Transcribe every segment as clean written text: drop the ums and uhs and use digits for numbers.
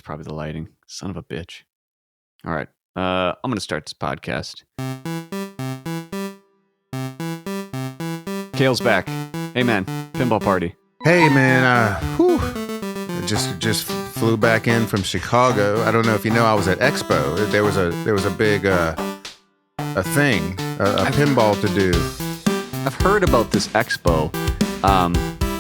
probably the lighting. Son of a bitch. All right. I'm going to start this podcast. Cale's back. Hey, man. Pinball party. Hey, man. Just flew back in from Chicago. I don't know if you know, I was at Expo. There was a big a thing, a pinball to do. I've heard about this expo.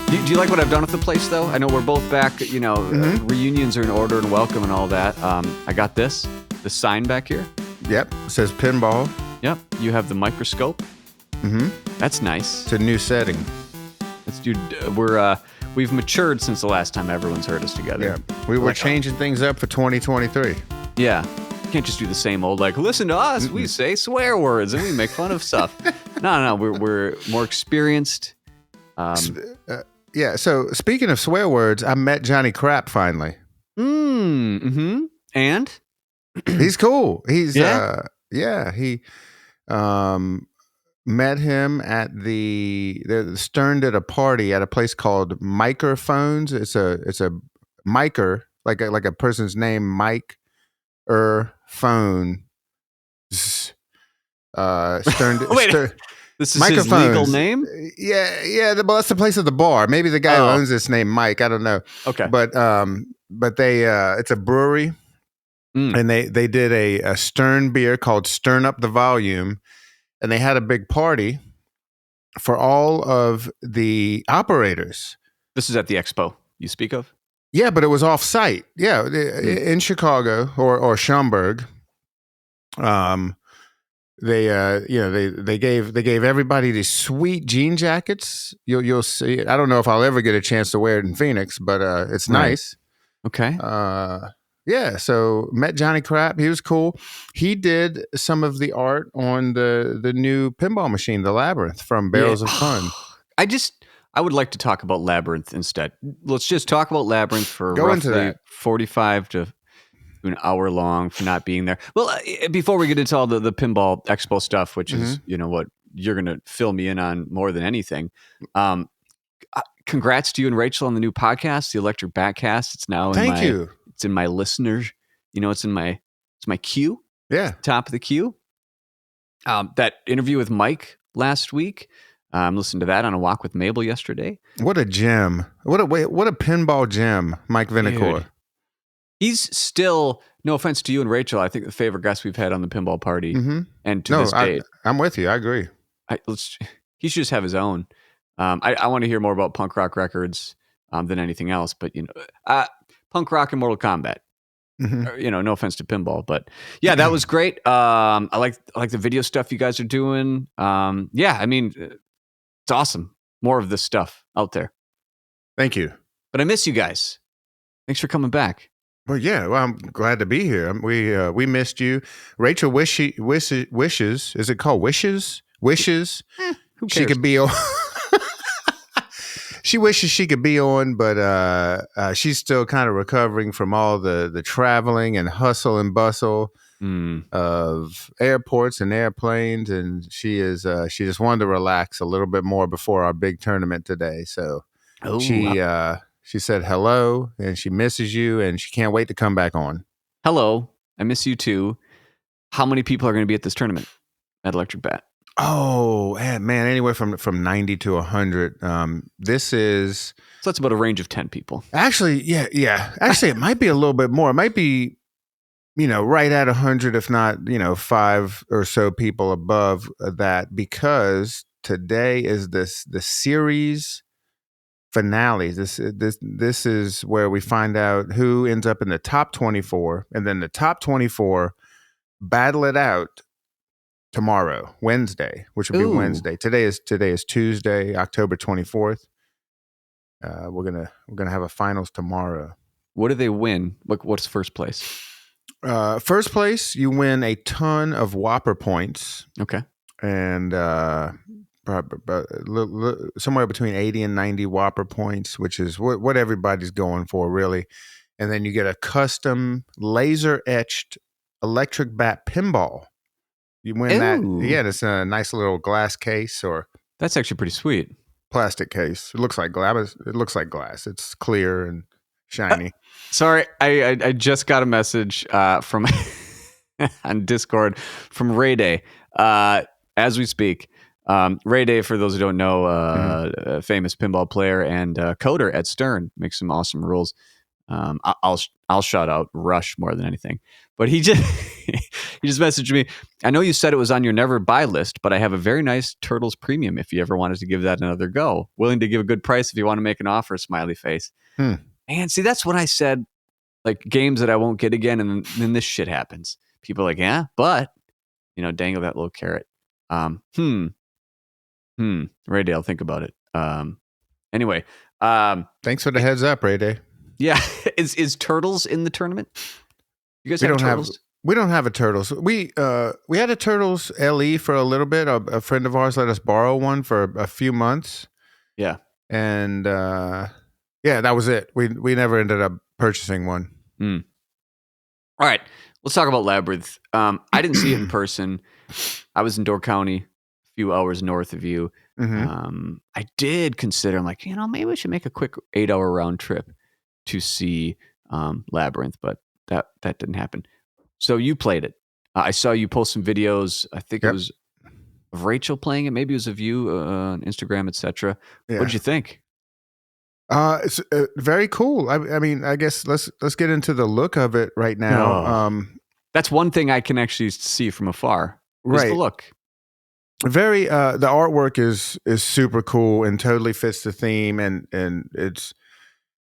Do you like what I've done with the place, though? I know we're both back. Reunions are in order and welcome and all that. I got the sign back here. Yep, it says pinball. Yep, you have the microscope. Mm-hmm. That's nice. It's a new setting. We've matured since the last time everyone's heard us together. Yeah, we were changing things up for 2023. Yeah, you can't just do the same old listen to us. We say swear words and we make fun of stuff. No, we're more experienced. Yeah. So speaking of swear words, I met Johnny Crap finally. Mm-hmm. And he's cool. He met him at the Stern did a party at a place called Microphones. It's a micer, like a person's name, Mike phone. Stern. Wait, this is his legal name? Yeah. Well, that's the place of the bar. Maybe the guy who owns this name, Mike. I don't know. Okay. But they it's a brewery, and they did a Stern beer called Stern Up the Volume. And they had a big party for all of the operators. This is at the expo you speak of? Yeah, but it was off-site. Yeah, in Chicago or Schaumburg. They gave everybody these sweet jean jackets. You'll see it. I don't know if I'll ever get a chance to wear it in Phoenix, but it's nice. Okay. Yeah, so met Johnny Crap. He was cool. He did some of the art on the new pinball machine, the Labyrinth from Barrels of Fun. I would like to talk about Labyrinth instead. Let's just talk about Labyrinth for roughly 45 to an hour long for not being there. Well, before we get into all the Pinball Expo stuff, which is, what you're going to fill me in on more than anything. Congrats to you and Rachel on the new podcast, the Electric Batcast. It's now Thank you. It's in my listeners, it's my queue. Yeah. Top of the queue. That interview with Mike last week. I'm listening to that on a walk with Mabel yesterday. What a gem. What a pinball gem, Mike Vinacore. Dude. He's still, no offense to you and Rachel, I think the favorite guest we've had on the pinball party. Mm-hmm. And to this date. I'm with you. I agree. He should just have his own. I want to hear more about punk rock records than anything else, but punk rock and Mortal Kombat. Mm-hmm. No offense to pinball, but yeah, that was great. I like the video stuff you guys are doing. It's awesome. More of this stuff out there. Thank you. But I miss you guys. Thanks for coming back. Well, yeah. Well, I'm glad to be here. We missed you. Rachel wishes. Is it called wishes? Wishes. Who cares? She could be on. She wishes she could be on, but she's still kind of recovering from all the traveling and hustle and bustle of airports and airplanes, and she just wanted to relax a little bit more before our big tournament today. So she said hello, and she misses you, and she can't wait to come back on. Hello, I miss you too. How many people are going to be at this tournament at Electric Bat? Oh, man, anywhere from 90 to 100. So that's about a range of 10 people. Actually, yeah. Actually, it might be a little bit more. It might be, right at 100, if not, 5 or so people above that, because today is the series finale. This is where we find out who ends up in the top 24, and then the top 24 battle it out tomorrow, Wednesday, which will be Wednesday. Today is Tuesday, October 24th. We're gonna have a finals tomorrow. What do they win? What's first place? First place, you win a ton of Whopper points. Okay, and somewhere between 80 and 90 Whopper points, which is what everybody's going for, really. And then you get a custom laser etched Electric Bat pinball. You win that. Yeah, it's a nice little glass case, or that's actually pretty sweet. Plastic case. It looks like glass. It's clear and shiny. Sorry, I just got a message from on Discord from Ray Day as we speak. Ray Day, for those who don't know, a famous pinball player and coder at Stern, makes some awesome rules. I'll shout out Rush more than anything, but he just he just messaged me. I know you said it was on your never buy list, but I have a very nice Turtles Premium if you ever wanted to give that another go. Willing to give a good price if you want to make an offer. Smiley face. Man, see, that's what I said. Like games that I won't get again, and then this shit happens. People are like, yeah, but dangle that little carrot. Ray Day, I'll think about it. Anyway, thanks for the heads up, Ray Day. Yeah, is Turtles in the tournament? You guys have Turtles? We don't have a Turtles. We had a Turtles LE for a little bit. A friend of ours let us borrow one for a few months. Yeah, and that was it. We never ended up purchasing one. All right, let's talk about Labyrinth. I didn't see it in person. I was in Door County, a few hours north of you. I did consider, I'm like, maybe we should make a quick 8-hour round trip to see Labyrinth, but that didn't happen. So you played it. I saw you post some videos. I think it was of Rachel playing it. Maybe it was of you on Instagram, etc. Yeah. What did you think? It's very cool. I mean, I guess let's get into the look of it right now. That's one thing I can actually see from afar. Right, the look. Very. The artwork is super cool and totally fits the theme, and it's.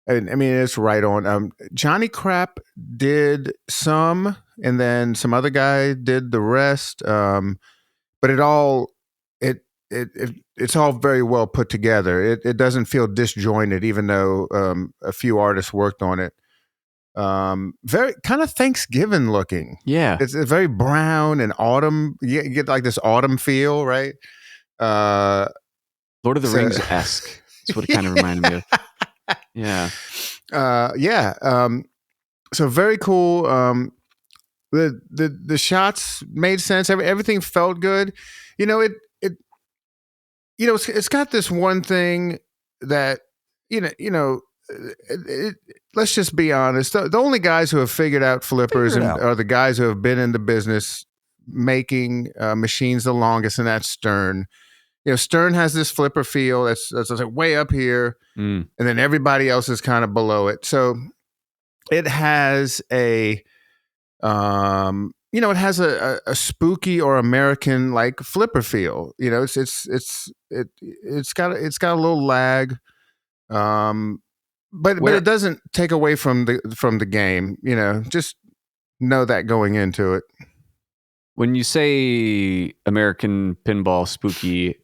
And I mean, it's right on. Johnny Crap did some, and then some other guy did the rest. But it's all very well put together. It doesn't feel disjointed, even though a few artists worked on it. Very kind of Thanksgiving looking. Yeah, it's very brown and autumn. You get like this autumn feel, right? Lord of the Rings-esque. That's what it kind of reminded me of. Yeah. So very cool. The shots made sense. Everything felt good. It's got this one thing that let's just be honest. The only guys who have figured out flippers are the guys who have been in the business making machines the longest, and that's Stern. Stern has this flipper feel that's like way up here, and then everybody else is kind of below it. So it has a spooky or American like flipper feel. It's got a little lag, but it doesn't take away from the game. Just know that going into it. When you say American pinball spooky,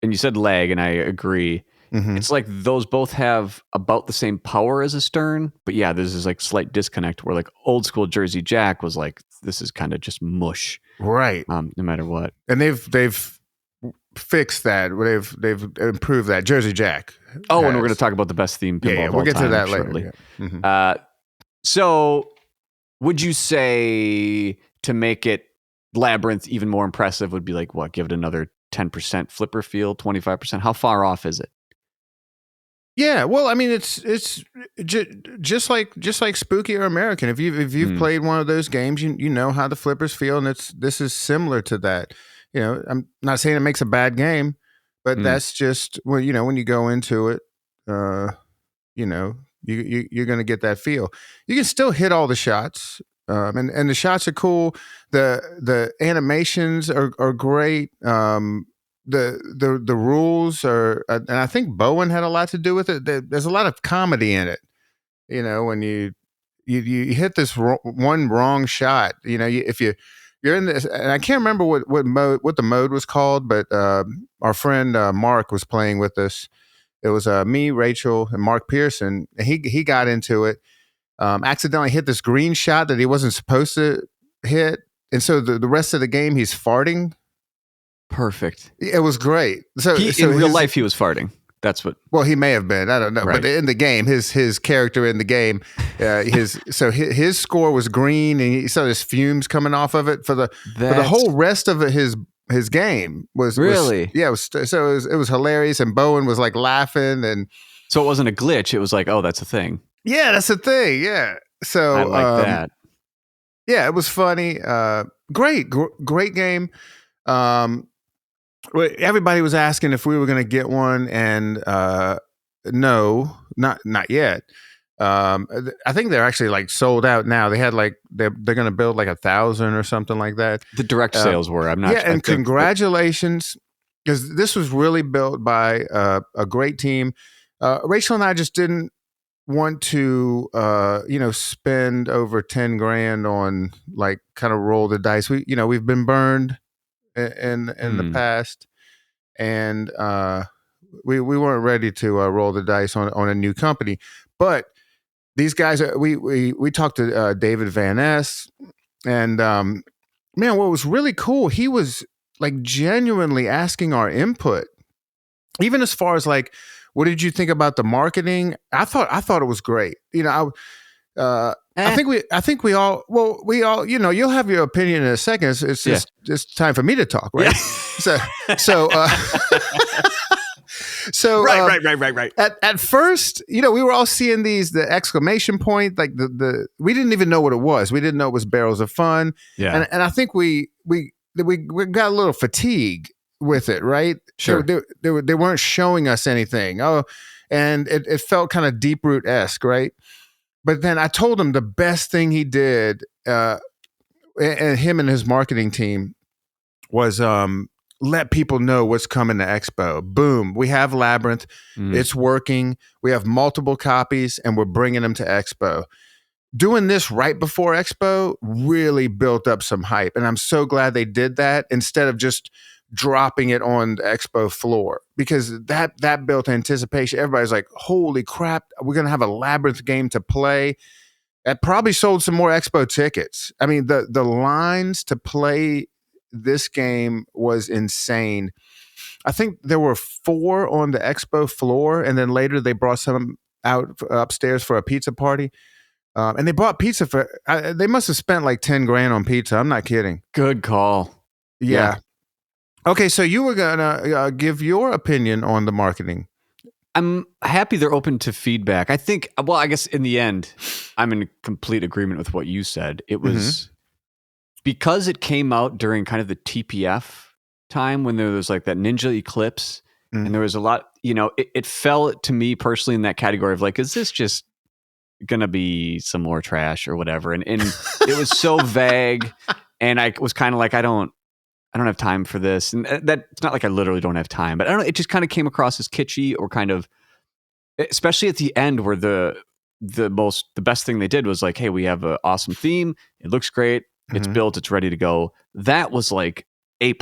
and you said lag, and I agree. It's like those both have about the same power as a Stern, but yeah, there's this like slight disconnect where like old school Jersey Jack was like, this is kind of just mush, right? No matter what, and they've fixed that. They've improved that. Jersey Jack. Oh, and we're going to talk about the best theme pinball. Yeah, we'll get to that shortly. Later. Yeah. So, would you say to make it Labyrinth even more impressive would be like what? Give it another 10% flipper feel, 25%. How far off is it? Yeah, well, I mean, it's just like Spooky or American. If you've played one of those games, you know how the flippers feel, and this is similar to that. I'm not saying it makes a bad game, but that's just when you go into it, you're going to get that feel. You can still hit all the shots, and the shots are cool. The animations are great. The rules are, and I think Bowen had a lot to do with it. There's a lot of comedy in it. When you hit this one wrong shot, if you're in this, and I can't remember what the mode was called, but our friend Mark was playing with us. It was me, Rachel, and Mark Pearson. And he got into it, accidentally hit this green shot that he wasn't supposed to hit, and so the rest of the game he's farting. Perfect. It was great. So in real life, he was farting. That's what. Well, he may have been. I don't know. Right. But in the game, his character in the game, his score was green, and he saw his fumes coming off of it for the whole rest of his game was really. It was hilarious, and Bowen was like laughing, and so it wasn't a glitch. It was like, oh, that's a thing. Yeah, that's the thing. Yeah. So I like that. Yeah, it was funny. Great game. Um, Everybody was asking if we were going to get one, and no, not yet. I think they're actually like sold out now. They had like they're going to build like 1,000 or something like that. The direct sales were. I'm not. Yeah, and congratulations, because this was really built by a great team. Rachel and I just didn't want to spend over 10 grand on like kind of roll the dice. We've been burned in the past, and we weren't ready to roll the dice on a new company. But these guys, we talked to David Van Ness, and man, what was really cool, he was like genuinely asking our input, even as far as like, what did you think about the marketing? I thought it was great. I think we all, you'll have your opinion in a second. It's just it's time for me to talk, right? Yeah. So right. At first, we were all seeing the exclamation point, like the we didn't even know what it was. We didn't know it was Barrels of Fun. Yeah. And I think we got a little fatigue with it, right? Sure. They weren't showing us anything. Oh, and it felt kind of Deep Root-esque, right? But then I told him the best thing he did, and him and his marketing team, was let people know what's coming to Expo. Boom, we have Labyrinth. It's working. We have multiple copies, and we're bringing them to Expo. Doing this right before Expo really built up some hype, and I'm so glad they did that instead of just dropping it on the Expo floor, because that built anticipation. Everybody's like, holy crap, we're going to have a Labyrinth game to play. That probably sold some more Expo tickets. I mean, the lines to play this game was insane. I think there were 4 on the Expo floor, and then later they brought some out upstairs for a pizza party. And they bought pizza they must have spent like 10 grand on pizza. I'm not kidding. Good call. Yeah. Okay, so you were gonna give your opinion on the marketing. I'm happy they're open to feedback. I think, well, I guess in the end, I'm in complete agreement with what you said. It was because it came out during kind of the TPF time when there was like that Ninja Eclipse, and there was a lot, it fell to me personally in that category of like, is this just gonna be some more trash or whatever? And it was so vague, and I was kind of like, I don't have time for this. And that it's not like I literally don't have time, but I don't know. It just kind of came across as kitschy, or kind of, especially at the end where the best thing they did was like, hey, we have an awesome theme. It looks great. It's built. It's ready to go. That was like A+.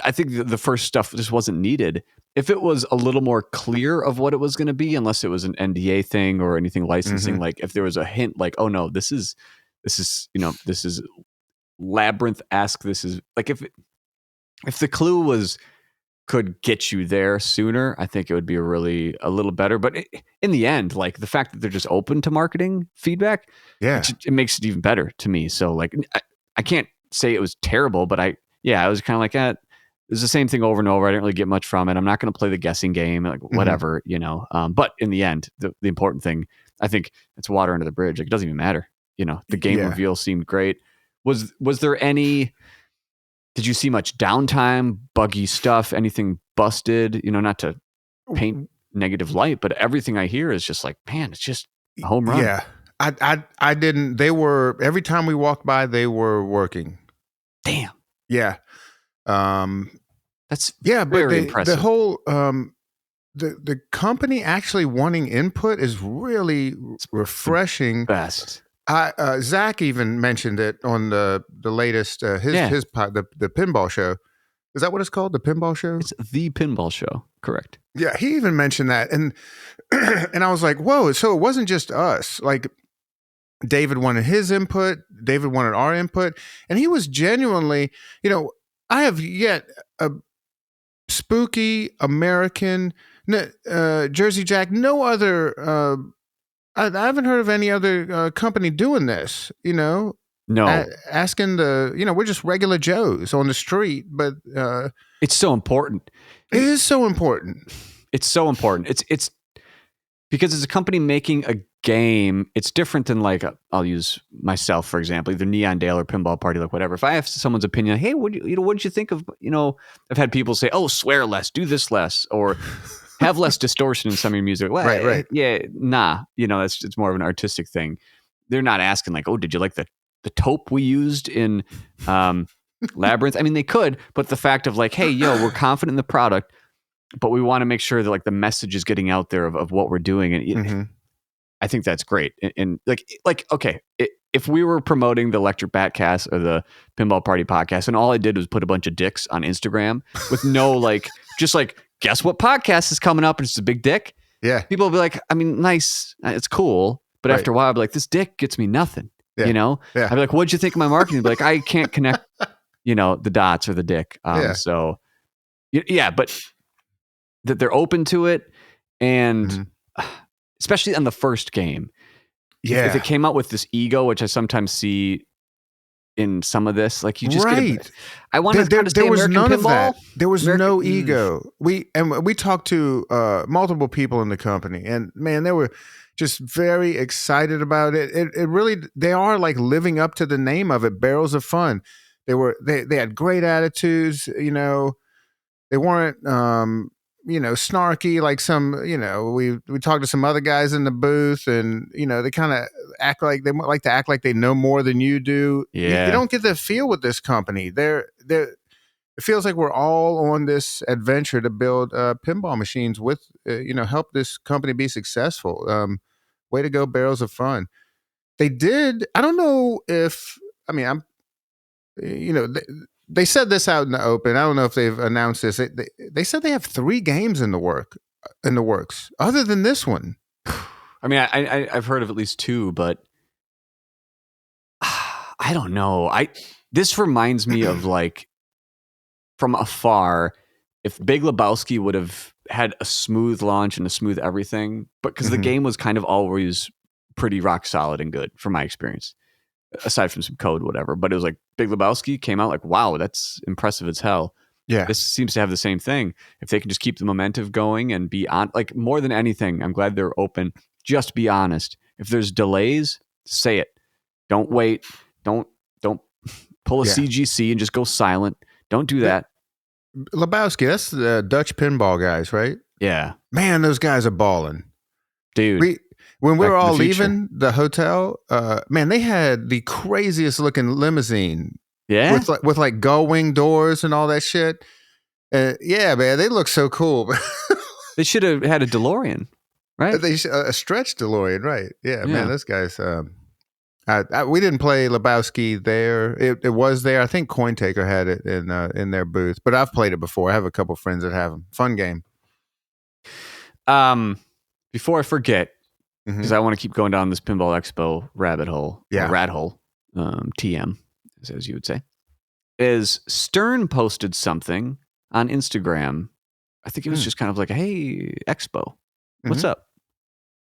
I think the first stuff just wasn't needed. If it was a little more clear of what it was going to be, unless it was an NDA thing or anything licensing, like if there was a hint, like, oh no, this is Labyrinth-esque. This is like, if the clue could get you there sooner, I think it would be a little better. But in the end, like the fact that they're just open to marketing feedback, it makes it even better to me. So like, I can't say it was terrible, but I was kind of like, it's the same thing over and over. I didn't really get much from it. I'm not going to play the guessing game, like whatever, but in the end, the important thing, I think, it's water under the bridge. Like, it doesn't even matter. The game reveal seemed great. Was there any, did you see much downtime, buggy stuff, anything busted? Not to paint negative light, but everything I hear is just like, man, it's just a home run. Yeah. I didn't, every time we walked by, they were working. Damn. Yeah. That's very impressive. The whole, the company actually wanting input is really refreshing. Best. Zach even mentioned it on the latest his pod, the pinball show. Is that what it's called? The pinball show? It's the pinball show. Correct. Yeah, he even mentioned that, and and I was like, whoa! So it wasn't just us. Like, David wanted his input. David wanted our input, and he was genuinely, I have yet a spooky American Jersey Jack. No other. I haven't heard of any other company doing this, No. Asking we're just regular Joes on the street, but it's so important. It is so important. It's so important. It's Because it's a company making a game, it's different than like, I'll use myself, for example, either Neon Dale or Pinball Party, like whatever. If I ask someone's opinion, hey, what did you think of, I've had people say, oh, swear less, do this less, or have less distortion in some of your music. Well, right. Yeah, nah, it's more of an artistic thing. They're not asking like, oh, did you like the taupe we used in Labyrinth? I mean, they could, but the fact of like, hey, we're confident in the product, but we want to make sure that like the message is getting out there of what we're doing. And I think that's great. And like, okay, if we were promoting the Electric Batcast or the Pinball Party podcast, and all I did was put a bunch of dicks on Instagram with no, like, just like, guess what podcast is coming up? And it's a big dick. Yeah. People will be like, I mean, nice. It's cool. But after a while, I'll be like, this dick gets me nothing, Yeah. I'd be like, what'd you think of my marketing? I'd be like, I can't connect, the dots or the dick. So yeah, but that they're open to it, and especially on the first game. If it came out with this ego, which I sometimes see in some of this, like you just I wanted to there was American none pinball. Of that. There was no ego. We talked to multiple people in the company, and man, they were just very excited about it. It really, they are like living up to the name of it, Barrels of Fun. They had great attitudes. They weren't snarky like some. We talked to some other guys in the booth, and they kind of act like they like to act like they know more than you do. Yeah, you don't get that feel with this company. It feels like we're all on this adventure to build pinball machines with help this company be successful. Way to go, Barrels of Fun. They did. I don't know if they said this out in the open. I don't know if they've announced this. They said they have 3 games in the works, other than this one. I mean, I've heard of at least 2, but I don't know. This reminds me of like from afar, if Big Lebowski would have had a smooth launch and a smooth everything, but because the game was kind of always pretty rock solid and good from my experience, aside from some code, whatever. But it was like Big Lebowski came out like, wow, that's impressive as hell. Yeah. This seems to have the same thing. If they can just keep the momentum going and be on, like more than anything, I'm glad they're open. Just be honest. If there's delays, say it. Don't wait. Don't pull a CGC and just go silent. Don't do that. Lebowski, that's the Dutch pinball guys, right? Yeah. Man, those guys are balling. Dude. When we were all leaving the hotel, man, they had the craziest looking limousine. Yeah. With like gull wing doors and all that shit. Yeah, man, they look so cool. They should have had a DeLorean, right? A stretch DeLorean, right? Yeah, man, those guys. We didn't play Lebowski there. It was there. I think CoinTaker had it in their booth, but I've played it before. I have a couple friends that have them. Fun game. Before I forget, because I want to keep going down this Pinball Expo rabbit hole, or rat hole, TM, as you would say, is Stern posted something on Instagram. I think it was just kind of like, hey, Expo, what's up?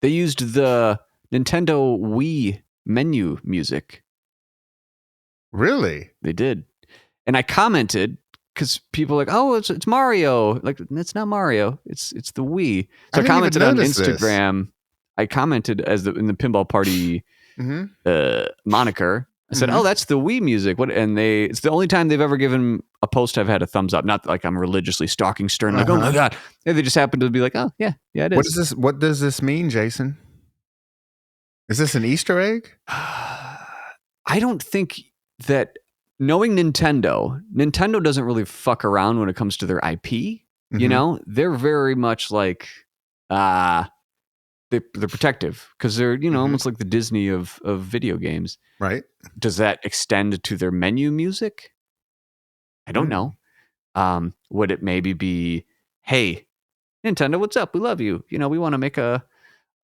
They used the Nintendo Wii menu music. Really? They did. And I commented, because people are like, oh, it's Mario. Like, it's not Mario. It's the Wii. So I commented on Instagram. I commented in the Pinball Party moniker. I said, oh, that's the Wii music. It's the only time they've ever given a post I've had a thumbs up. Not like I'm religiously stalking Stern. Like, oh my God. And they just happened to be like, oh, yeah, it is. What does this mean, Jason? Is this an Easter egg? I don't think that, knowing Nintendo doesn't really fuck around when it comes to their IP. They're very much like, they're protective, because they're, almost like the Disney of video games. Right. Does that extend to their menu music? I don't know. Would it maybe be, hey, Nintendo, what's up? We love you. We want to make a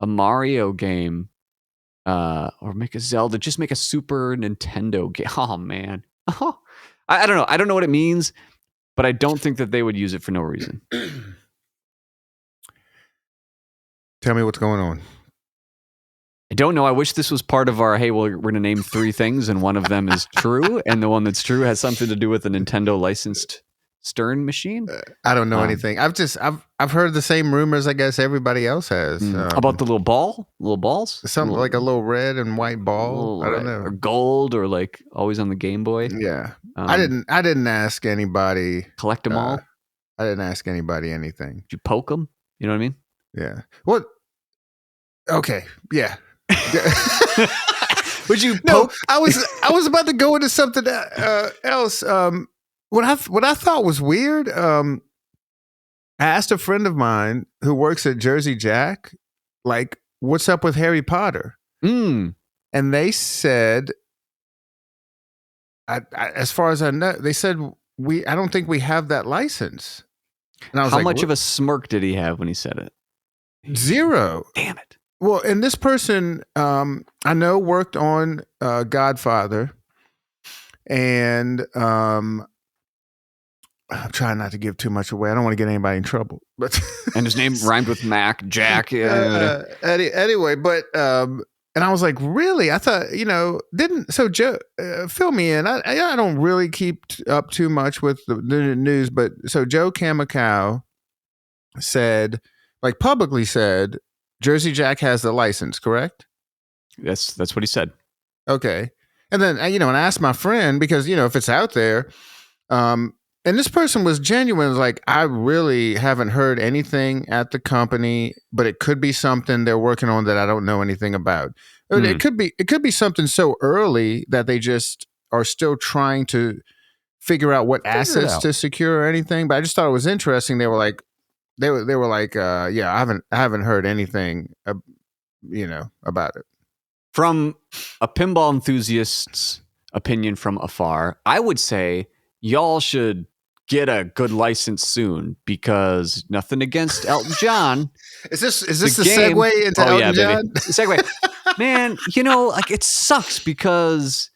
Mario game, or make a Zelda, just make a Super Nintendo game. Oh man. I don't know. I don't know what it means, but I don't think that they would use it for no reason. Tell me what's going on. I don't know. I wish this was part of our, hey, well, we're going to name 3 things and one of them is true, and the one that's true has something to do with a Nintendo licensed Stern machine? I don't know anything. I've heard the same rumors I guess everybody else has. About the little balls? Something like a little red and white ball. I don't know. Or gold, or like always on the Game Boy. Yeah. I didn't ask anybody. Collect them all? I didn't ask anybody anything. Did you poke them? You know what I mean? Yeah. What? Okay. Yeah. Would you poke? No, I was about to go into something else. What I thought was weird. I asked a friend of mine who works at Jersey Jack, like, what's up with Harry Potter? And they said, as far as I know, they said I don't think we have that license. And I was How much of a smirk did he have when he said it? 0. Damn it. Well, and this person I know worked on Godfather, and I'm trying not to give too much away. I don't want to get anybody in trouble. But and his name rhymed with Mac, Jack. Anyway, but and I was like, really? I thought, didn't. So Joe, fill me in. I don't really keep up too much with the news, but so Joe Kamikow said, like publicly said, Jersey Jack has the license, correct? That's what he said. Okay. And then, and I asked my friend, because, if it's out there, and this person was genuine, like, I really haven't heard anything at the company, but it could be something they're working on that I don't know anything about. It could be something so early that they just are still trying to figure out what assets to secure or anything. But I just thought it was interesting. They were like, yeah, I haven't heard anything, about it. From a pinball enthusiast's opinion from afar, I would say y'all should get a good license soon, because nothing against Elton John. Is this the segue into Elton John? Segue. Man, like, it sucks because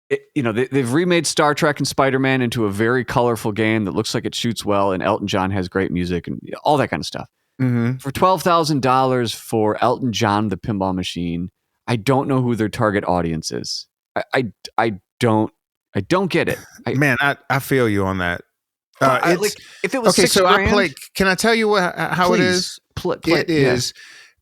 they've remade Star Trek and Spider-Man into a very colorful game that looks like it shoots well, and Elton John has great music and all that kind of stuff. Mm-hmm. For $12,000 for Elton John, the pinball machine, I don't know who their target audience is. I don't get it. Man, I feel you on that. If it was okay, $6,000, so I play. Can I tell you how it is? It is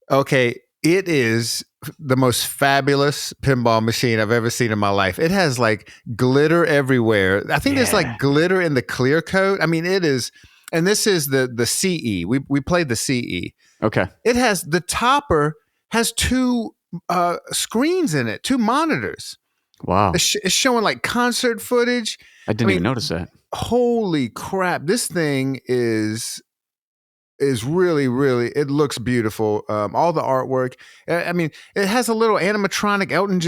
okay. It is the most fabulous pinball machine I've ever seen in my life. It has like glitter everywhere. I think there's like glitter in the clear coat. I mean, it is, and this is the CE. We played the CE. Okay. It has, the topper has 2 screens in it, 2 monitors. Wow. It's showing like concert footage. I didn't even notice that. Holy crap. This thing is really, really, it looks beautiful. All the artwork. I mean, it has a little animatronic Elton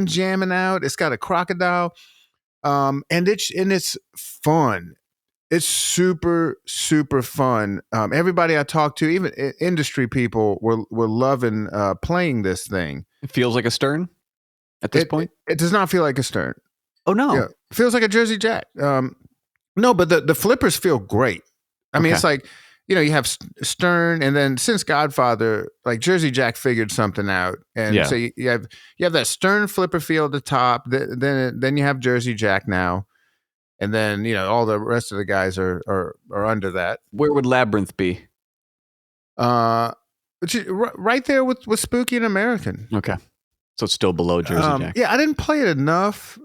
jamming out. It's got a crocodile. And it's fun. It's super, super fun. Everybody I talked to, even industry people, were loving playing this thing. It feels like a Stern at this point? It does not feel like a Stern. Oh, no. Yeah, it feels like a Jersey Jack. No, but the flippers feel great. I mean, it's like, you have Stern, and then since Godfather, like Jersey Jack figured something out, and so you have that Stern flipper feel at the top. Then you have Jersey Jack now, and then all the rest of the guys are under that. Where would Labyrinth be? Right there with Spooky and American. Okay, so it's still below Jersey Jack. Yeah, I didn't play it enough.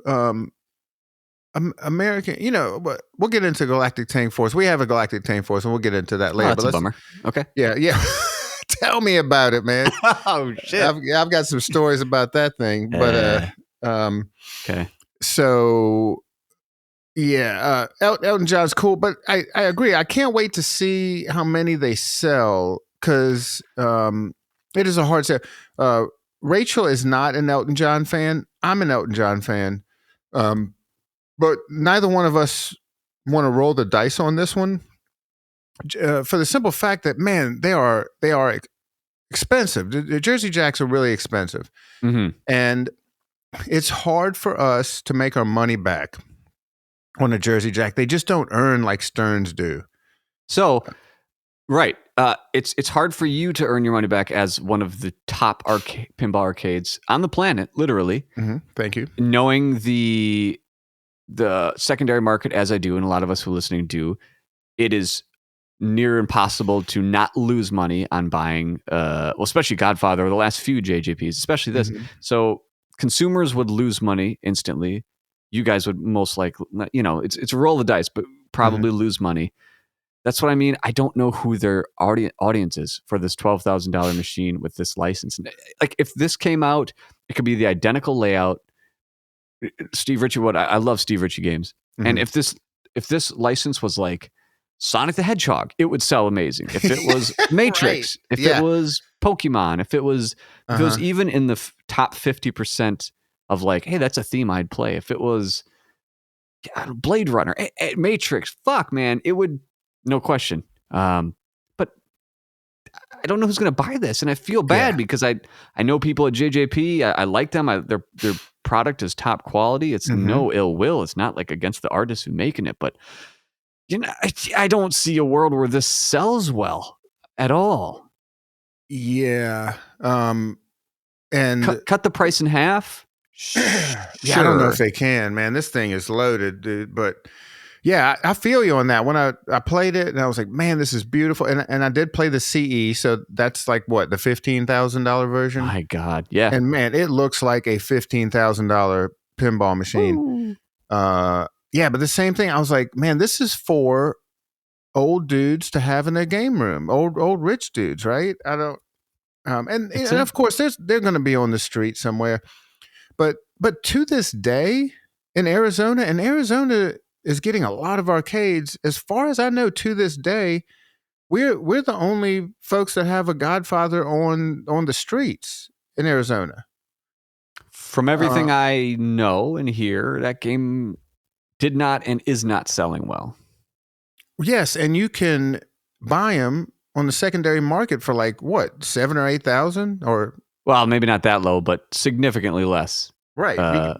American, but we'll get into Galactic Tank Force. We have a Galactic Tank Force, and we'll get into that later. That's a bummer. Okay. Yeah. Tell me about it, man. Oh shit! I've got some stories about that thing, but okay. So yeah, Elton John's cool, but I agree. I can't wait to see how many they sell, because it is a hard sell. Rachel is not an Elton John fan. I'm an Elton John fan. But neither one of us want to roll the dice on this one, for the simple fact that, man, they are expensive. The Jersey Jacks are really expensive, and it's hard for us to make our money back on a Jersey Jack. They just don't earn like Sterns do. So, right, it's hard for you to earn your money back as one of the top pinball arcades on the planet, literally. Thank you. Knowing the the secondary market, as I do, and a lot of us who are listening do, it is near impossible to not lose money on buying, especially Godfather or the last few JJPs, especially this. Mm-hmm. So consumers would lose money instantly. You guys would most likely, it's a roll of the dice, but probably lose money. That's what I mean. I don't know who their audience is for this $12,000 machine with this license. Like if this came out, it could be the identical layout. Steve Ritchie, I love Steve Ritchie games. And if this license was like Sonic the Hedgehog, it would sell amazing. If it was Matrix, if it was Pokemon, if it was even in the top 50% of like, hey, that's a theme I'd play. If it was Blade Runner, Matrix, fuck, man, it would, no question. But I don't know who's going to buy this, and I feel bad because I know people at JJP. I like them. Their product is top quality. It's no ill will. It's not like against the artists who making it, but I don't see a world where this sells well at all. Yeah. And cut the price in half. Sure. Yeah, I don't know if they can, man. This thing is loaded, dude. But yeah, I feel you on that. When I played it and I was like, man, this is beautiful. And I did play the CE. So that's like what, the $15,000 version? My God. Yeah. And man, it looks like a $15,000 pinball machine. Yeah, but the same thing. I was like, man, this is for old dudes to have in their game room. Old rich dudes, right? I don't. And of course, they're going to be on the street somewhere. But to this day in Arizona, is getting a lot of arcades. As far as I know, to this day, we're the only folks that have a Godfather on the streets in Arizona. From everything I know and hear, that game did not and is not selling well. Yes, and you can buy them on the secondary market for like what, $7,000 or $8,000, or well, maybe not that low, but significantly less. Right.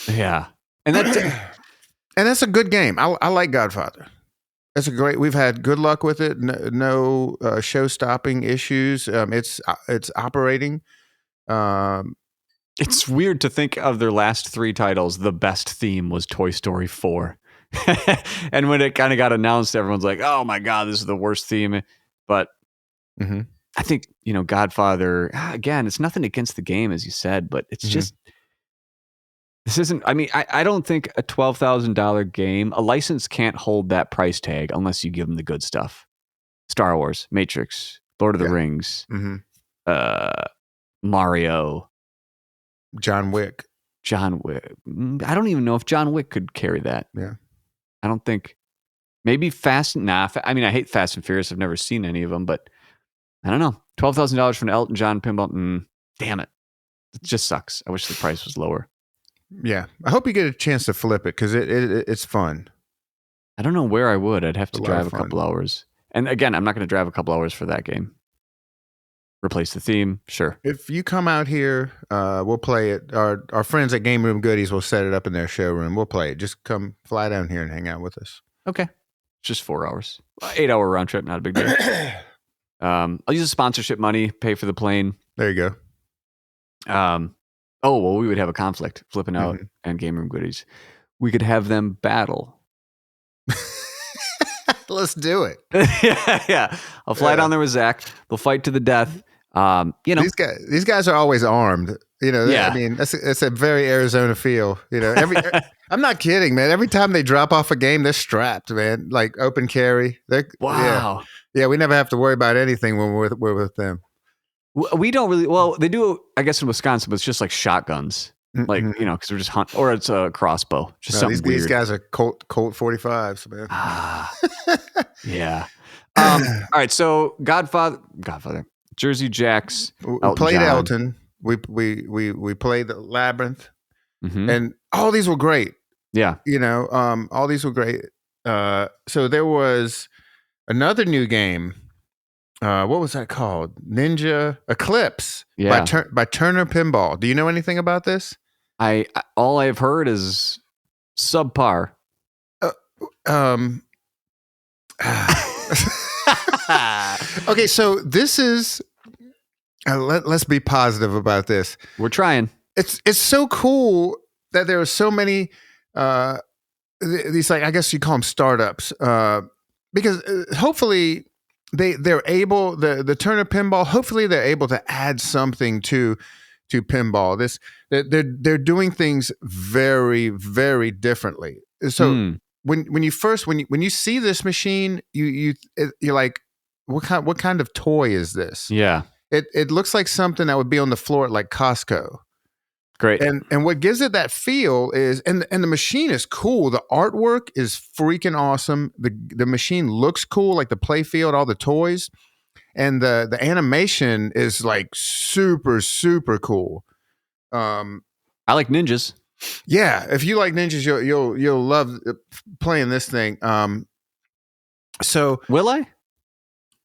Yeah, and that's and that's a good game. I like Godfather. That's a great. We've had good luck with it. No show-stopping issues. It's operating. It's weird to think of their last three titles. The best theme was Toy Story 4. And when it kind of got announced, everyone's like, oh my God, this is the worst theme. But I think, Godfather, again, it's nothing against the game, as you said, but it's just, this isn't, I don't think a $12,000 game, a license can't hold that price tag unless you give them the good stuff. Star Wars, Matrix, Lord of the Rings, Mario. John Wick. I don't even know if John Wick could carry that. Yeah. I don't think. Maybe Fast. Nah. I hate Fast and Furious. I've never seen any of them, but I don't know. $12,000 for an Elton John pinball. Damn it. It just sucks. I wish the price was lower. Yeah. I hope you get a chance to flip it because it's fun. I don't know where I would. I'd have to drive a couple hours. And again, I'm not going to drive a couple hours for that game. Replace the theme, sure. If you come out here, we'll play it. Our friends at Game Room Goodies will set it up in their showroom. We'll play it. Just fly down here and hang out with us. Okay. Just 4 hours. 8-hour round trip, not a big deal. I'll use the sponsorship money, pay for the plane. There you go. We would have a conflict flipping out and Game Room Goodies. We could have them battle. Let's do it. Yeah. I'll fly down there with Zach. They'll fight to the death. These guys are always armed. It's a very Arizona feel. I'm not kidding, man. Every time they drop off a game, they're strapped, man. Like open carry. Wow. Yeah, we never have to worry about anything when we're with them. We don't really. Well, they do, I guess, in Wisconsin, but it's just like shotguns. Like, because they're just hunting, or it's a crossbow. Just something weird. These guys are Colt 45s, man. Yeah. All right. So Godfather, Jersey Jacks. We played Elton. We played the Labyrinth, and all these were great. Yeah. All these were great. So there was another new game. What was that called? Ninja Eclipse by Turner Pinball. Do you know anything about this? All I've heard is subpar. Okay, so this is. Let's be positive about this. We're trying. It's so cool that there are so many these, like, I guess you call them startups, because hopefully they're able, the Turner Pinball, hopefully they're able to add something to pinball. They're doing things very, very differently. So when you see this machine, you're like, what kind of toy is this? Yeah. It looks like something that would be on the floor at like Costco. Great. And what gives it that feel is, and the machine is cool. The artwork is freaking awesome. The machine looks cool, like the play field, all the toys, and the animation is like super, super cool. I like ninjas. Yeah, if you like ninjas, you'll love playing this thing. So will I?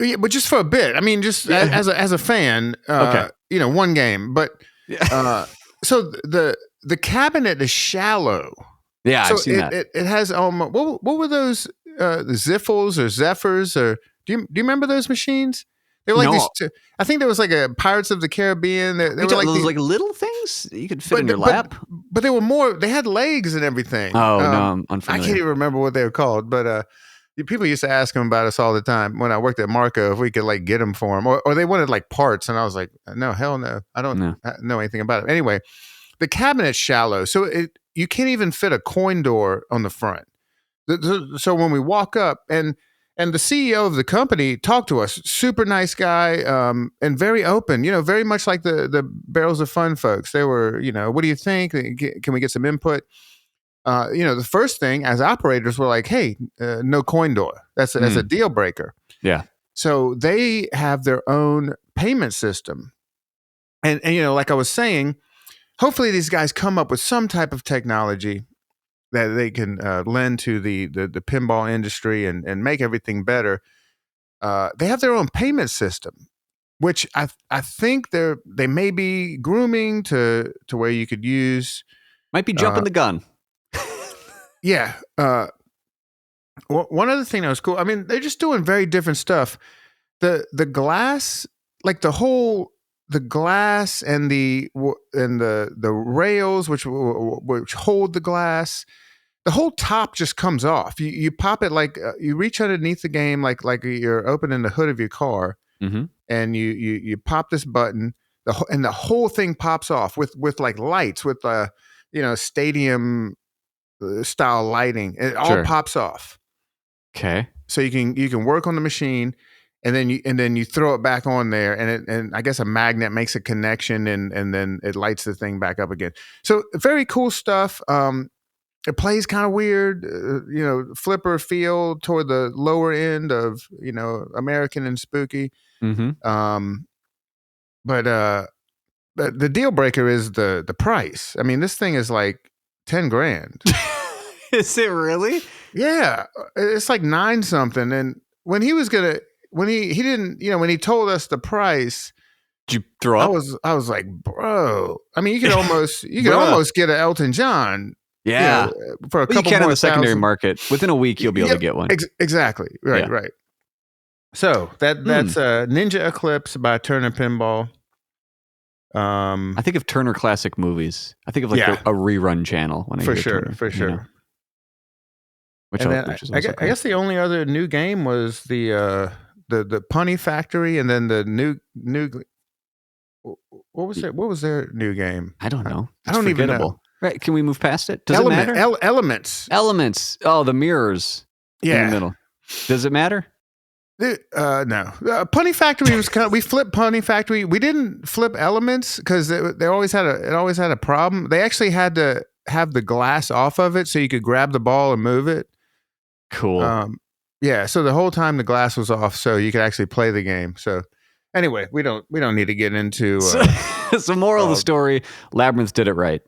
Yeah, but just for a bit. I mean, just as a fan, okay. One game. But so the cabinet is shallow. Yeah, so I've seen that. It has what were those Ziffles or Zephyrs, or do you remember those machines? They were like these. I think there was like a Pirates of the Caribbean. They were like those like little things you could fit in your lap. But they were more. They had legs and everything. Oh no, I'm unfamiliar. I can't even remember what they were called, but people used to ask him about us all the time when I worked at Marco if we could like get them for them, or they wanted like parts, and I was like, no, hell no, I don't know anything about it. Anyway, the cabinet's shallow, so you can't even fit a coin door on the front. So when we walk up, and the CEO of the company talked to us, super nice guy, and very open, very much like the Barrels of Fun folks. They were, what do you think? Can we get some input? The first thing as operators were like, hey, no coin door. That's a deal breaker. Yeah. So they have their own payment system. And like I was saying, hopefully these guys come up with some type of technology that they can lend to the pinball industry and make everything better. They have their own payment system, which I think they may be grooming to where you could use. Might be jumping the gun. Yeah. One other thing that was cool. I mean, they're just doing very different stuff. The glass, like the glass and the rails which hold the glass, the whole top just comes off. You pop it like you reach underneath the game like you're opening the hood of your car, and you pop this button, and the whole thing pops off with like lights, with stadium style lighting. It all pops off. Okay. So you can work on the machine, and then you throw it back on there, and I guess a magnet makes a connection, and then it lights the thing back up again. So very cool stuff. It plays kind of weird, flipper feel toward the lower end of American and spooky. But the deal breaker is the price. I mean, this thing is like $10,000. Is it really? Yeah, it's like 9 something. And when he was when he told us the price, did you throw up? I was like, bro. I mean, you could almost get an Elton John. Yeah, for a couple. You can more in the secondary thousand. Market within a week. You'll be able to get one. Exactly. Right. Yeah. Right. So that's Ninja Eclipse by Turner Pinball. I think of Turner Classic Movies. I think of like a rerun channel when I hear Turner, for sure. Which I guess the only other new game was the Punny Factory, and then the new. What was it? What was their new game? I don't know. I don't even know. Right? Can we move past it? Does it matter? Elements. Elements. Oh, the mirrors. Yeah. In the middle. Does it matter? No. Punny Factory was we flipped Punny Factory. We didn't flip Elements because it always had a problem. They actually had to have the glass off of it so you could grab the ball and move it. Cool. Yeah. So the whole time the glass was off, so you could actually play the game. So anyway, we don't need to get into. So moral of the story: Labyrinth did it right.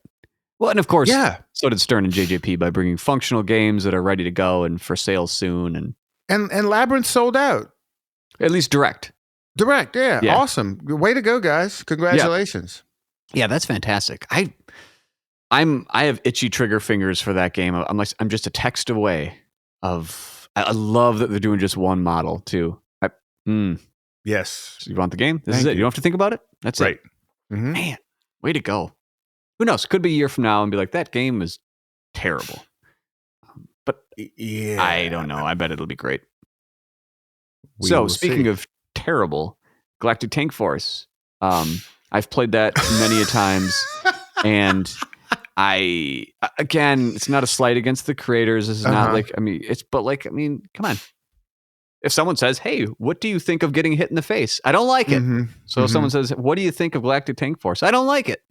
Well, and of course, so did Stern and JJP by bringing functional games that are ready to go and for sale soon. And Labyrinth sold out. At least direct. Yeah. Awesome. Way to go, guys. Congratulations. Yeah, that's fantastic. I have itchy trigger fingers for that game. I'm just a text away of. I love that they're doing just one model too. Yes. So you want the game? This is it. You don't have to think about it. That's right. It. Man, way to go. Who knows? Could be a year from now and be like, that game is terrible. Yeah. I don't know. I bet it'll be great. So speaking of terrible, Galactic Tank Force. I've played that many a times, and again, it's not a slight against the creators. This is not like, come on. If someone says, "Hey, what do you think of getting hit in the face?" I don't like it. So if someone says, "What do you think of Galactic Tank Force?" I don't like it.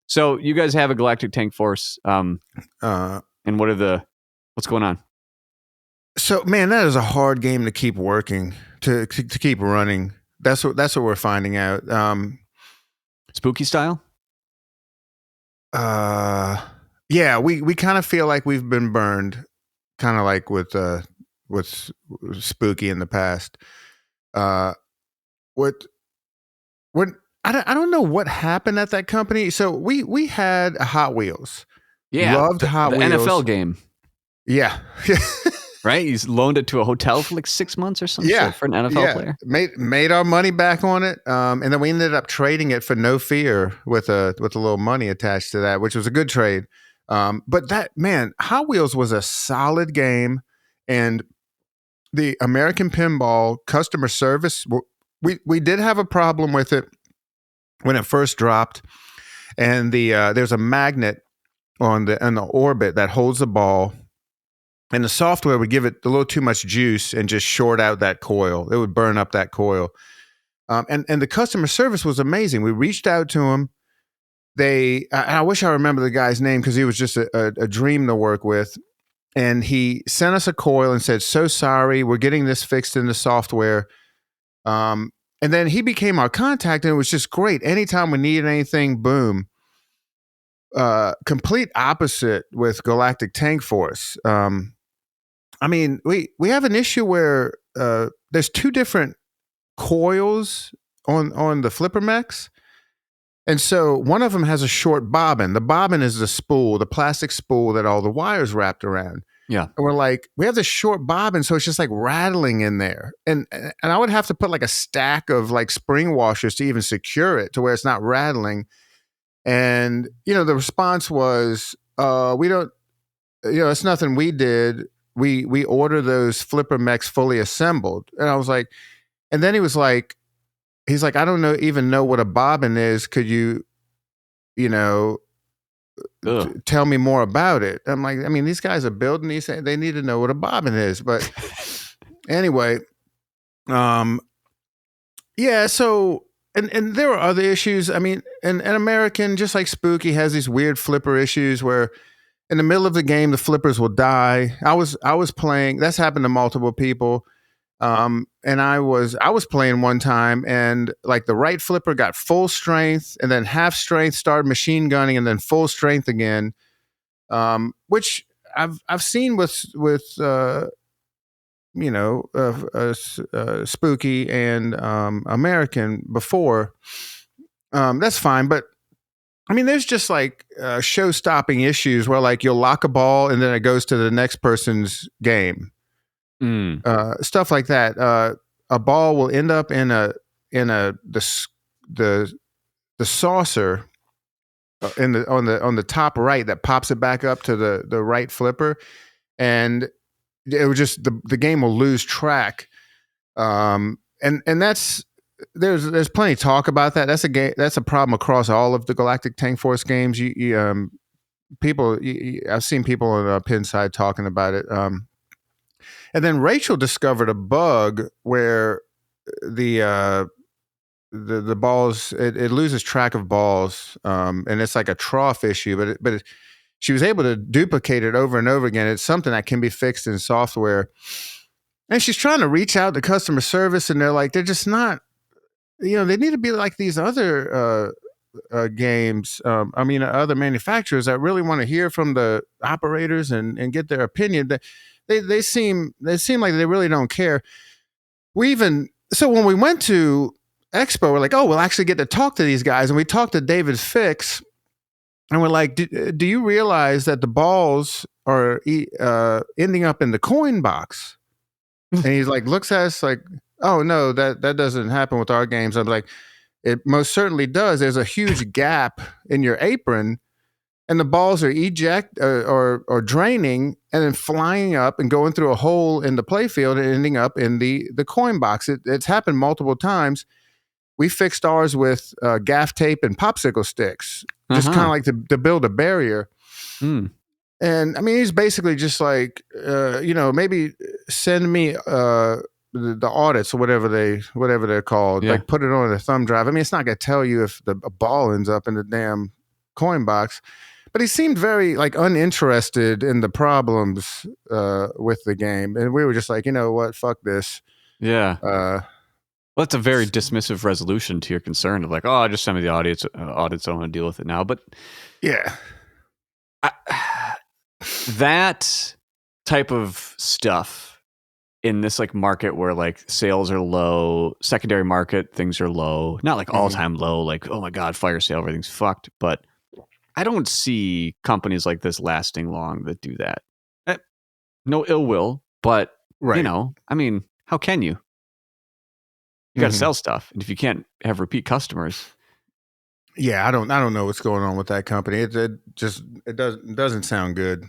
So you guys have a Galactic Tank Force, and what's going on? So man, that is a hard game to keep working, to keep running. That's what we're finding out. Spooky style? Yeah, we kind of feel like we've been burned, kind of like with Spooky in the past. I don't know what happened at that company. So we had a Hot Wheels. Yeah, loved Hot Wheels. The NFL game. Yeah. Right? He's loaned it to a hotel for like 6 months or something for an NFL player. Made our money back on it. And then we ended up trading it for no fear with a little money attached to that, which was a good trade. But Hot Wheels was a solid game. And the American Pinball customer service, we did have a problem with it when it first dropped. And there's a magnet on the orbit that holds the ball. And the software would give it a little too much juice and just short out that coil. It would burn up that coil. And the customer service was amazing. We reached out to them. I wish I remember the guy's name because he was just a dream to work with. And he sent us a coil and said, "So sorry, we're getting this fixed in the software." And then he became our contact, and it was just great. Anytime we needed anything, boom. Complete opposite with Galactic Tank Force. We have an issue where there's two different coils on the Flipper mechs. And so one of them has a short bobbin. The bobbin is the plastic spool that all the wires wrapped around. Yeah. And we're like, we have this short bobbin, so it's just like rattling in there. And I would have to put like a stack of like spring washers to even secure it to where it's not rattling. And, the response was, we don't, it's nothing we did. We order those Flipper mechs fully assembled. And I was like, and then he's like, I don't even know what a bobbin is. Could you, tell me more about it? I'm like, these guys are building these, they need to know what a bobbin is. But anyway, yeah, so, and there are other issues. And American, just like Spooky, has these weird Flipper issues where in the middle of the game, the flippers will die. I was playing. That's happened to multiple people. And I was playing one time, and like the right flipper got full strength, and then half strength, started machine gunning, and then full strength again. Which I've seen with Spooky and American before. That's fine, but there's just like show-stopping issues where like you'll lock a ball and then it goes to the next person's game. Stuff like that. A ball will end up in the saucer on the top right that pops it back up to the right flipper, and it would just the game will lose track. And that's. There's plenty of talk about that. That's a game. That's a problem across all of the Galactic Tank Force games. I've seen people on Pinside talking about it. And then Rachel discovered a bug where the balls it loses track of balls, and it's like a trough issue. But she was able to duplicate it over and over again. It's something that can be fixed in software. And she's trying to reach out to customer service, and they're just not. They need to be like these other games. Other manufacturers that really want to hear from the operators and get their opinion. They seem like they really don't care. So when we went to Expo, we're like, oh, we'll actually get to talk to these guys, and we talked to David Fix, and we're like, do you realize that the balls are ending up in the coin box? And he's like, looks at us like, oh no, that doesn't happen with our games. I'm like, it most certainly does. There's a huge gap in your apron, and the balls are or draining and then flying up and going through a hole in the playfield and ending up in the coin box. It's happened multiple times. We fixed ours with gaff tape and popsicle sticks, just kind of like to build a barrier. Mm. And I mean, he's basically just like, maybe send me the audits or whatever they're called. Yeah. Like put it on a thumb drive. I mean, it's not going to tell you if a ball ends up in the damn coin box. But he seemed very like uninterested in the problems with the game, and we were just like, you know what, fuck this. Yeah. Well, that's a very dismissive resolution to your concern of like, oh, just send me the audits. I don't want to deal with it now. But yeah, that type of stuff in this like market where like sales are low, secondary market things are low, not like all time low, like oh my god, fire sale, everything's fucked, but I don't see companies like this lasting long that do that. No ill will, but you know, I mean, how can you? You got to sell stuff, and if you can't have repeat customers, yeah, I don't know what's going on with that company. It doesn't sound good.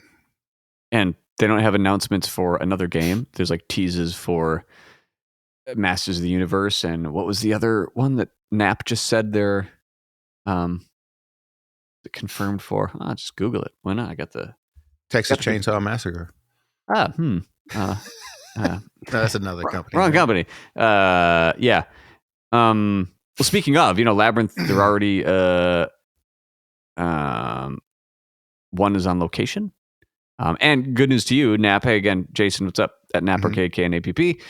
And they don't have announcements for another game. There's like teases for Masters of the Universe, and what was the other one that Nap just said they're confirmed for? I'll just Google it. Why not? I got the Texas Chainsaw Massacre. No, that's another company. Wrong company. Yeah. Well, speaking of, Labyrinth, they're already one is on location. And good news to you, Nap. Hey, again, Jason, what's up? At Nap Arcade, KNAPP.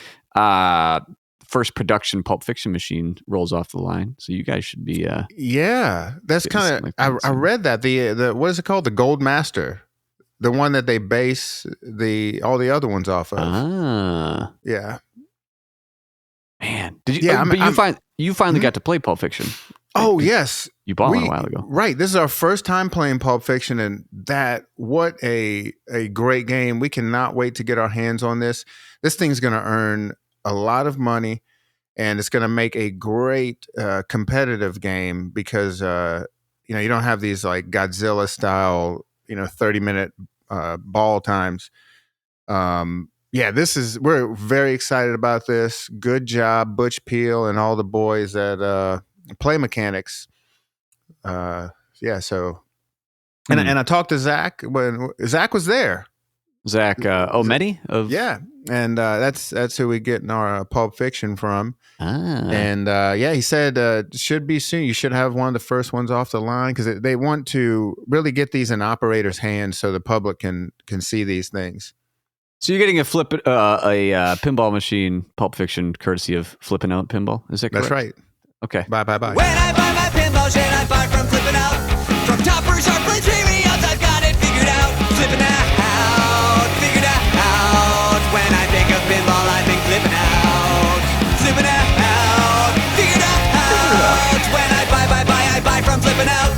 First production Pulp Fiction machine rolls off the line. So you guys should be... yeah, that's kind of... I read that. The what is it called? The Gold Master. The one that they base all the other ones off of. Ah. Yeah. Man. Did you? Yeah, you finally got to play Pulp Fiction. Oh, yes. You bought one a while ago. Right. This is our first time playing Pulp Fiction, and what a great game. We cannot wait to get our hands on this. This thing's going to earn a lot of money, and it's going to make a great competitive game because, you don't have these like Godzilla style, 30-minute ball times. Yeah, we're very excited about this. Good job, Butch Peel and all the boys at Play Mechanics. Yeah, so and I talked to Zach when Zach was there. Zach Omedi and that's who we get in our Pulp Fiction from. And he said should be soon. You should have one of the first ones off the line because they want to really get these in operators' hands so the public can see these things. So you're getting a pinball machine Pulp Fiction courtesy of Flippin' Out Pinball. Is that correct? That's right. Okay. Bye. When I buy my pinball shit, I buy from Flippin' Out. From toppers, sharp plates, premiums, I've got it figured out. Flippin' out, figured out. When I think of pinball, I think Flippin' Out. Flippin' out, figured out. When I buy from Flippin' Out.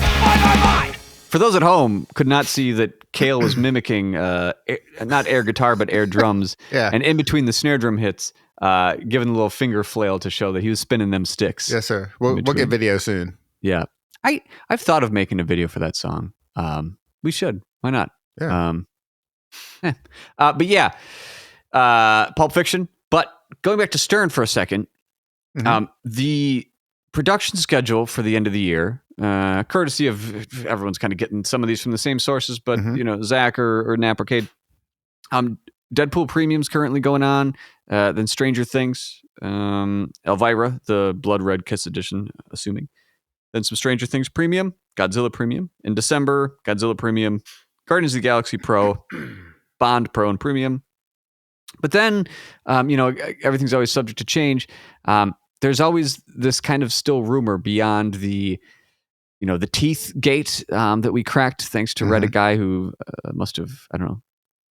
Buy. For those at home, could not see that Cale was mimicking not air guitar but air drums. Yeah. And in between the snare drum hits, giving a little finger flail to show that he was spinning them sticks. Yes, sir. We'll get video soon. Yeah. I've thought of making a video for that song. We should. Why not? Yeah. But yeah, Pulp Fiction. But going back to Stern for a second, the production schedule for the end of the year, courtesy of everyone's kind of getting some of these from the same sources, but Zach or Nap Arcade. Deadpool Premium's currently going on. Then Stranger Things, Elvira, the Blood Red Kiss edition, assuming. Then some Stranger Things Premium, Godzilla Premium. In December, Godzilla Premium, Guardians of the Galaxy Pro, Bond Pro and Premium. But then, everything's always subject to change. There's always this kind of still rumor beyond the teeth gate that we cracked thanks to Reddit guy who must have, I don't know,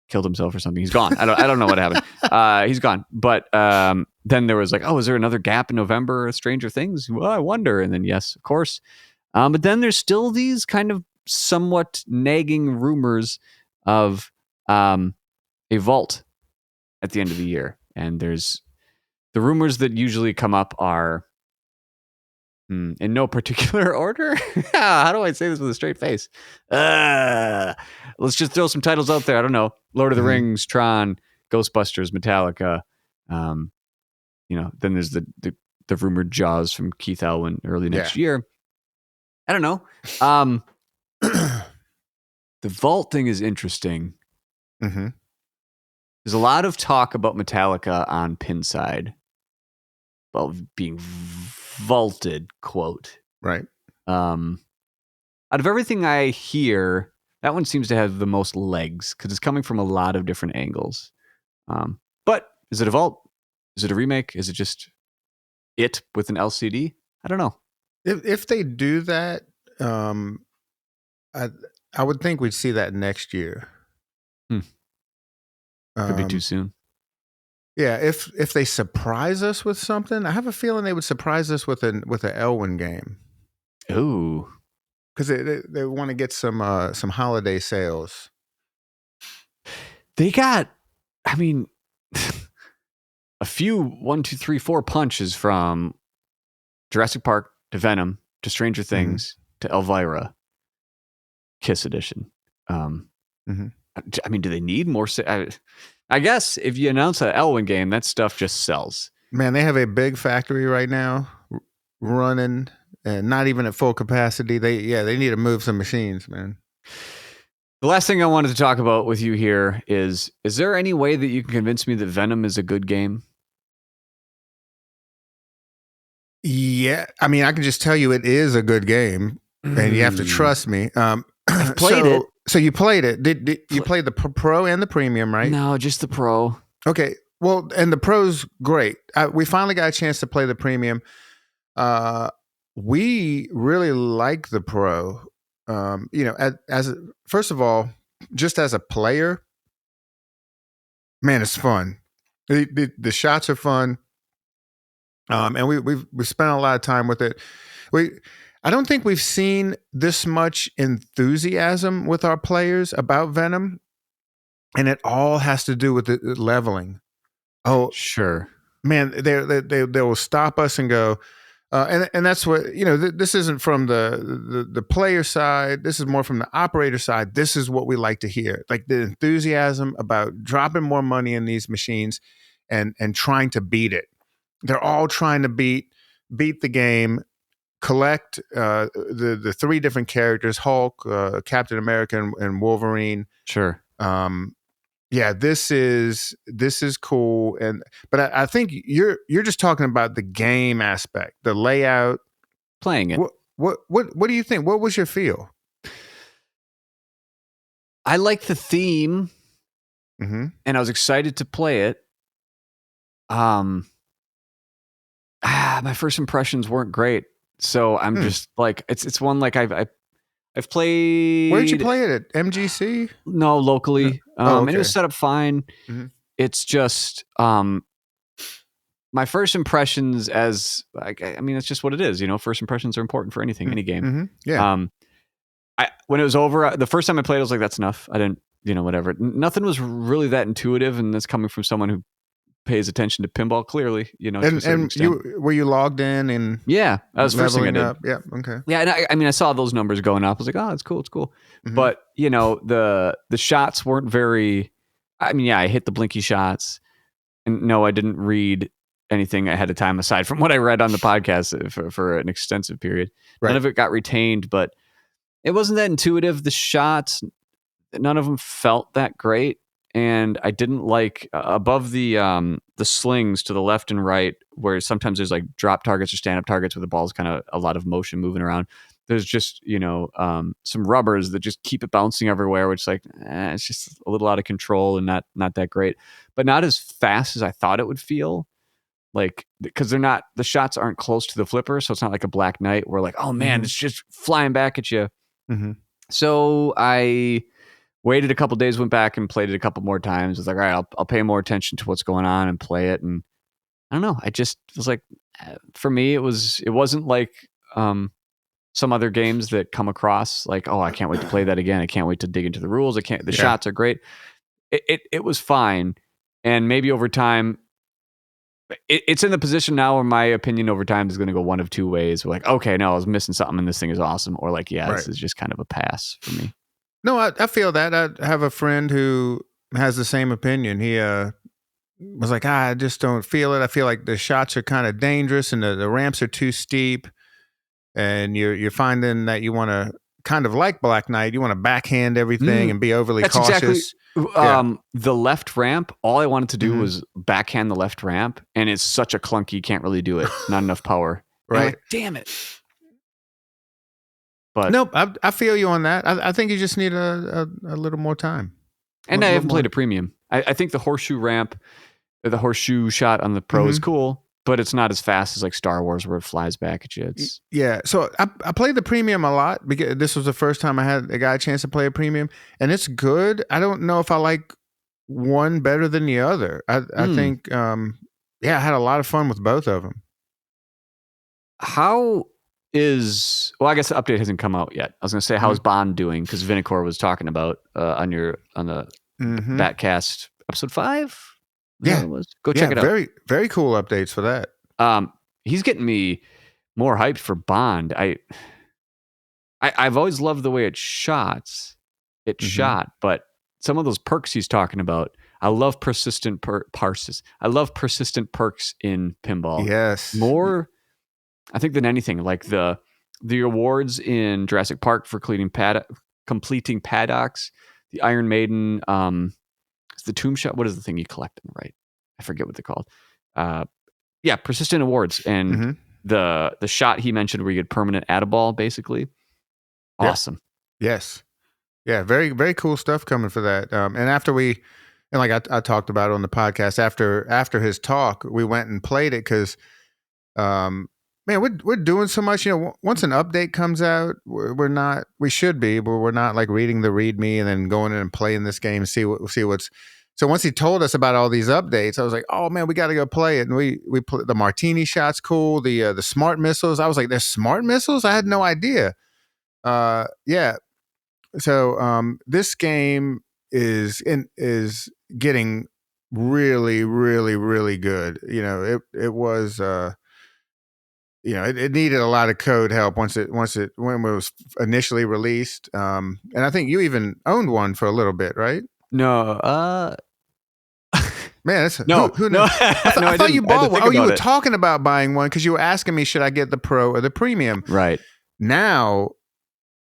killed himself or something. He's gone. I don't know what happened. He's gone. But then there was like, oh, is there another gap in November of Stranger Things? Well, I wonder. And then yes, of course. But then there's still these kind of somewhat nagging rumors of a vault at the end of the year. And there's the rumors that usually come up are In no particular order? How do I say this with a straight face? Let's just throw some titles out there. I don't know. Lord of the Rings, Tron, Ghostbusters, Metallica. Then there's the rumored Jaws from Keith Elwin early next year. I don't know. The vault thing is interesting. Mm-hmm. There's a lot of talk about Metallica on Pinside about being vaulted, quote. Right. Out of everything I hear, that one seems to have the most legs because it's coming from a lot of different angles. But is it a vault? Is it a remake? Is it just it with an LCD? I don't know. If they do that, I would think we'd see that next year. Could be too soon. Yeah, if they surprise us with something, I have a feeling they would surprise us with an Elwin game. Ooh, because they want to get some holiday sales. They got, I mean, a few 1, 2, 3, 4 punches from Jurassic Park to Venom to Stranger Things to Elvira, Kiss Edition. I mean, do they need more? I guess if you announce an Elwin game, that stuff just sells. Man, they have a big factory right now running and not even at full capacity. They need to move some machines, man. The last thing I wanted to talk about with you here is there any way that you can convince me that Venom is a good game? Yeah, I mean, I can just tell you it is a good game, and you have to trust me. I've played it. So you played it. Did you play the Pro and the Premium, right? No, just the Pro. Okay. Well, and the Pro's great. We finally got a chance to play the Premium. We really like the Pro. First of all, just as a player, man, it's fun. The shots are fun. And we've spent a lot of time with it. I don't think we've seen this much enthusiasm with our players about Venom, and it all has to do with the leveling. Oh, sure, man, they will stop us and go, and that's what this isn't from the player side. This is more from the operator side. This is what we like to hear, like the enthusiasm about dropping more money in these machines and trying to beat it. They're all trying to beat the game. Collect the 3 different characters: Hulk, Captain America, and Wolverine. Sure. This is cool, but I think you're just talking about the game aspect, the layout, playing it. What do you think? What was your feel? I like the theme, and I was excited to play it. My first impressions weren't great. So I'm just like, it's one like I've played. Where'd you play it at? MGC? No, locally. Okay. And it was set up fine. It's just my first impressions it's just what it is. First impressions are important for anything, any game. Yeah. When it was over, the first time I played, I was like, that's enough. I didn't, whatever. Nothing was really that intuitive, and that's coming from someone who pays attention to pinball, clearly, and were you logged in and I was first thing I did. Yeah, okay. Yeah, and I saw those numbers going up. I was like, oh, it's cool. But the shots weren't very. I hit the blinky shots, and no, I didn't read anything ahead of time aside from what I read on the podcast for an extensive period. Right. None of it got retained, but it wasn't that intuitive. The shots, none of them felt that great. And I didn't like above the slings to the left and right, where sometimes there's like drop targets or stand up targets where the ball's kind of a lot of motion moving around. There's just some rubbers that just keep it bouncing everywhere, which it's just a little out of control and not that great, but not as fast as I thought it would feel. Like, because the shots aren't close to the flipper, so it's not like a Black Knight where like, oh man, it's just flying back at you. So I waited a couple days, went back and played it a couple more times. I was like, all right, I'll pay more attention to what's going on and play it. And I don't know. I just was like, for me, it wasn't like some other games that come across like, oh, I can't wait to play that again. I can't wait to dig into the rules. The shots are great. It was fine. And maybe over time, it's in the position now where my opinion over time is going to go one of two ways. We're like, okay, no, I was missing something and this thing is awesome. Or like, yeah, This is just kind of a pass for me. No, I feel that. I have a friend who has the same opinion. He was like, I just don't feel it. I feel like the shots are kind of dangerous and the ramps are too steep. And you're finding that you want to kind of like Black Knight. You want to backhand everything and be overly cautious. Exactly. The left ramp, all I wanted to do was backhand the left ramp, and it's such a clunky, you can't really do it. Not enough power. Right. Like, damn it. But nope, I feel you on that. I think you just need a little more time. And I haven't played a premium. I think the horseshoe ramp, the horseshoe shot on the Pro is cool, but it's not as fast as like Star Wars where it flies back at you. Yeah, so I played the premium a lot because this was the first time I got a chance to play a premium, and it's good. I don't know if I like one better than the other. I think, I had a lot of fun with both of them. Well, I guess the update hasn't come out yet. I was going to say, how's Bond doing? Because Vinicor was talking about on the Batcast episode 5. Yeah, go check it out. Very, very cool updates for that. He's getting me more hyped for Bond. I've always loved the way it shot, but some of those perks he's talking about, I love persistent parses. I love persistent perks in pinball. Yes, more, I think, than anything. Like the awards in Jurassic Park for completing paddocks, the Iron Maiden. The tomb shot. What is the thing you collect on the right? I forget what they're called. Persistent awards and the shot he mentioned where you get permanent add a ball, basically. Awesome. Yeah. Yes. Yeah. Very, very cool stuff coming for that. And after I talked about it on the podcast, after his talk, we went and played it because, we're doing so much. Once an update comes out, we should be, but we're not like reading the README and then going in and playing this game, see what's. So once he told us about all these updates, I was like, oh man, we got to go play it. And we put the martini shot's cool. The smart missiles. I was like, there's smart missiles? I had no idea. Yeah. So this game is getting really, really, really good. It was. It needed a lot of code help when it was initially released. And I think you even owned one for a little bit, right? No. Man, no. Who knows? I thought you bought one. Oh, you were talking about buying one because you were asking me, should I get the Pro or the Premium? Right. Now,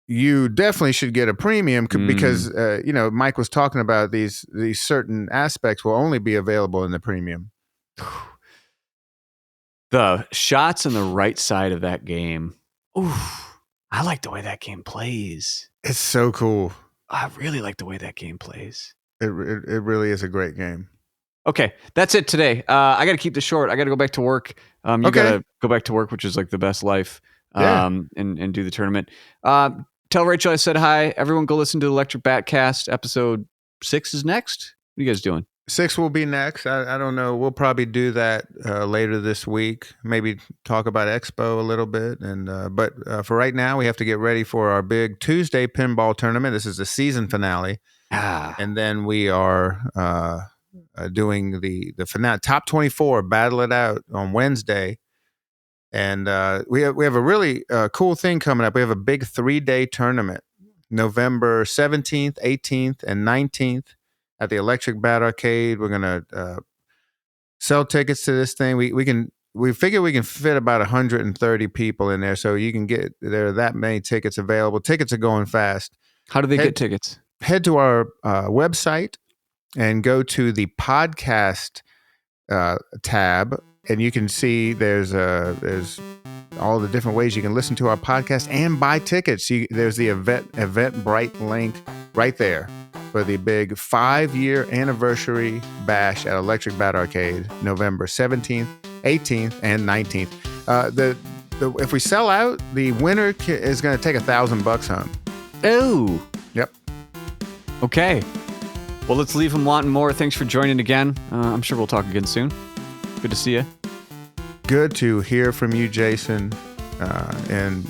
you definitely should get a Premium because, Mike was talking about these certain aspects will only be available in the Premium. The shots on the right side of that game. Ooh, I like the way that game plays. It's so cool. I really like the way that game plays. It really is a great game. Okay, that's it today. I got to keep this short. I got to go back to work. You got to go back to work, which is like the best life, and do the tournament. Tell Rachel I said hi. Everyone go listen to the Electric Batcast. Episode 6 is next. What are you guys doing? 6 will be next. I don't know. We'll probably do that later this week. Maybe talk about Expo a little bit. But for right now, we have to get ready for our big Tuesday pinball tournament. This is the season finale. And then we are doing the finale, top 24, battle it out on Wednesday. And we have a really cool thing coming up. We have a big 3-day tournament, November 17th, 18th, and 19th. At the Electric Bat Arcade. We're gonna sell tickets to this thing. We figure we can fit about 130 people in there, so you can get there. That many tickets available. Tickets are going fast. How do they get tickets? Head to our website and go to the podcast tab, and you can see there's all the different ways you can listen to our podcast and buy tickets. There's the Eventbrite link right there for the big 5-year anniversary bash at Electric Bat Arcade, November 17th, 18th, and 19th. If we sell out, the winner is going to take $1,000 home. Oh. Yep. Okay. Well, let's leave them wanting more. Thanks for joining again. I'm sure we'll talk again soon. Good to see you. Good to hear from you, Jason. And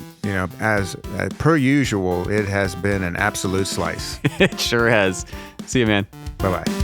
as per usual, it has been an absolute slice. It sure has. See you, man. Bye-bye.